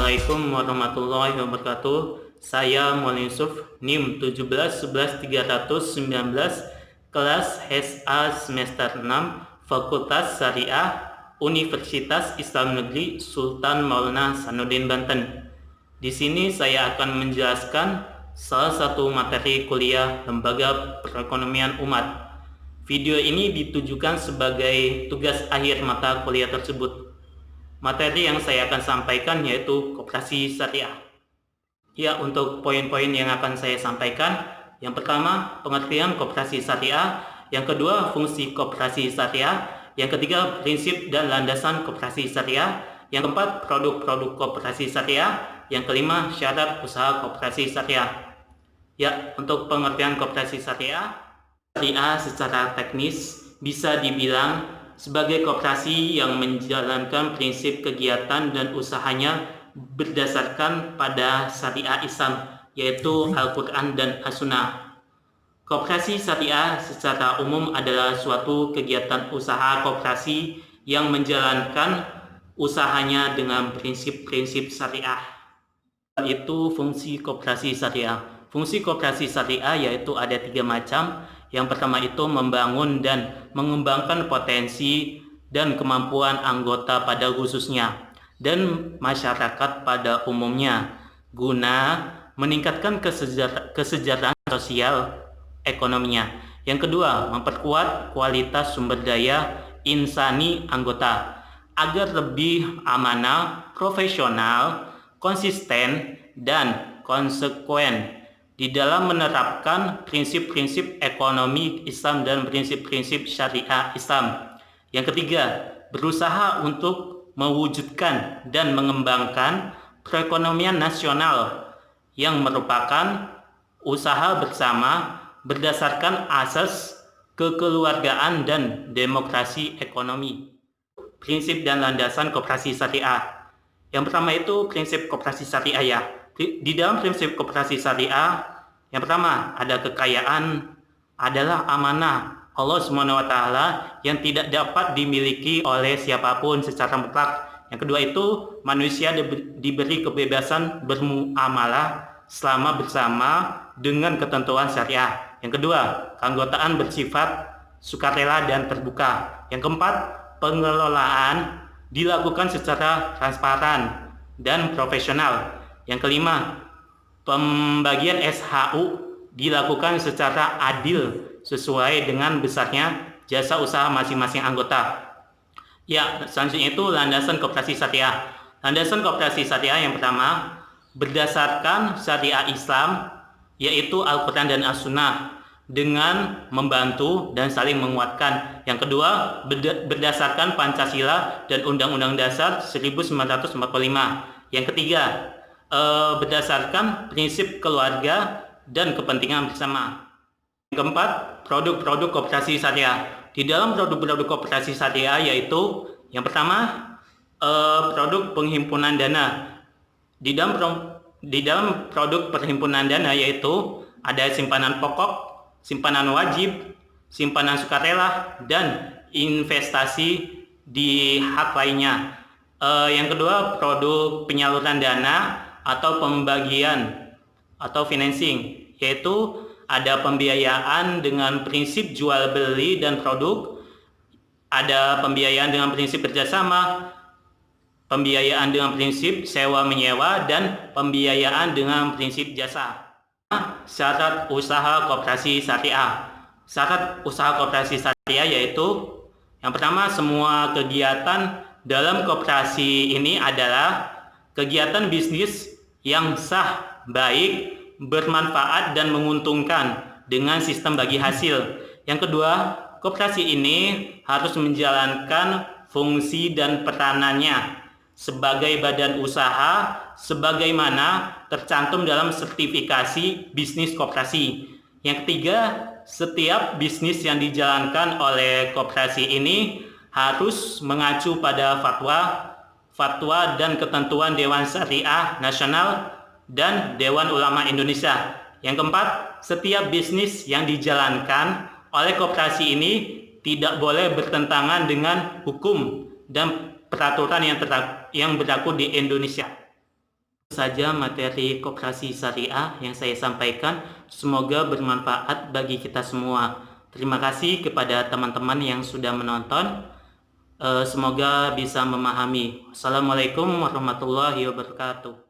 Assalamualaikum warahmatullahi wabarakatuh. Saya Muhammad Yusuf, NIM 1711319, kelas SA semester 6, Fakultas Syariah, Universitas Islam Negeri Sultan Maulana Hasanuddin Banten. Di sini saya akan menjelaskan salah satu materi kuliah Lembaga Perekonomian Umat. Video ini ditujukan sebagai tugas akhir mata kuliah tersebut. Materi yang saya akan sampaikan yaitu koperasi syariah. Ya, untuk poin-poin yang akan saya sampaikan, yang pertama, pengertian koperasi syariah, yang kedua, fungsi koperasi syariah, yang ketiga, prinsip dan landasan koperasi syariah, yang keempat, produk-produk koperasi syariah, yang kelima, syarat usaha koperasi syariah. Ya, untuk pengertian koperasi syariah secara teknis bisa dibilang sebagai koperasi yang menjalankan prinsip kegiatan dan usahanya berdasarkan pada syariah Islam, yaitu Al-Quran dan As-Sunnah. Koperasi syariah secara umum adalah suatu kegiatan usaha koperasi yang menjalankan usahanya dengan prinsip-prinsip syariah. Itu fungsi koperasi syariah. Fungsi koperasi syariah yaitu ada 3 macam. Yang pertama itu membangun dan mengembangkan potensi dan kemampuan anggota pada khususnya dan masyarakat pada umumnya guna meningkatkan kesejahteraan sosial ekonominya. Yang kedua, memperkuat kualitas sumber daya insani anggota agar lebih amanah, profesional, konsisten, dan konsekuen di dalam menerapkan prinsip-prinsip ekonomi Islam dan prinsip-prinsip syariah Islam. Yang ketiga, berusaha untuk mewujudkan dan mengembangkan perekonomian nasional yang merupakan usaha bersama berdasarkan asas kekeluargaan dan demokrasi ekonomi. Prinsip dan landasan koperasi syariah. Yang pertama itu prinsip koperasi syariah ya. Di dalam prinsip koperasi syariah, yang pertama ada kekayaan adalah amanah Allah SWT yang tidak dapat dimiliki oleh siapapun secara mutlak. Yang kedua itu manusia diberi kebebasan bermuamalah selama bersama dengan ketentuan syariah. Yang kedua, keanggotaan bersifat sukarela dan terbuka. Yang keempat, pengelolaan dilakukan secara transparan dan profesional. Yang kelima, pembagian SHU dilakukan secara adil sesuai dengan besarnya jasa usaha masing-masing anggota. Ya, selanjutnya itu landasan koperasi syariah. Landasan koperasi syariah yang pertama, berdasarkan syariah Islam, yaitu Al-Quran dan As-Sunnah, dengan membantu dan saling menguatkan. Yang kedua, berdasarkan Pancasila dan Undang-Undang Dasar 1945. Yang ketiga, berdasarkan prinsip keluarga dan kepentingan bersama. Yang keempat, produk-produk koperasi syariah. Di dalam produk-produk koperasi syariah yaitu yang pertama, produk penghimpunan dana. Di dalam produk perhimpunan dana yaitu ada simpanan pokok, simpanan wajib, simpanan sukarela, dan investasi di hak lainnya. Yang kedua, produk penyaluran dana atau pembagian atau financing, yaitu ada pembiayaan dengan prinsip jual beli dan produk, ada pembiayaan dengan prinsip kerjasama, pembiayaan dengan prinsip sewa menyewa, dan pembiayaan dengan prinsip jasa. Syarat usaha koperasi syariah. Syarat usaha koperasi syariah yaitu yang pertama, semua kegiatan dalam koperasi ini adalah kegiatan bisnis yang sah, baik, bermanfaat, dan menguntungkan dengan sistem bagi hasil. Yang kedua, koperasi ini harus menjalankan fungsi dan peranannya sebagai badan usaha sebagaimana tercantum dalam sertifikasi bisnis koperasi. Yang ketiga, setiap bisnis yang dijalankan oleh koperasi ini harus mengacu pada fatwa dan ketentuan Dewan Syariah Nasional dan Dewan Ulama Indonesia. Yang keempat, setiap bisnis yang dijalankan oleh koperasi ini tidak boleh bertentangan dengan hukum dan peraturan yang berlaku di Indonesia. saja materi koperasi syariah yang saya sampaikan. Semoga bermanfaat bagi kita semua. Terima kasih kepada teman-teman yang sudah menonton. Semoga bisa memahami. Assalamualaikum warahmatullahi wabarakatuh.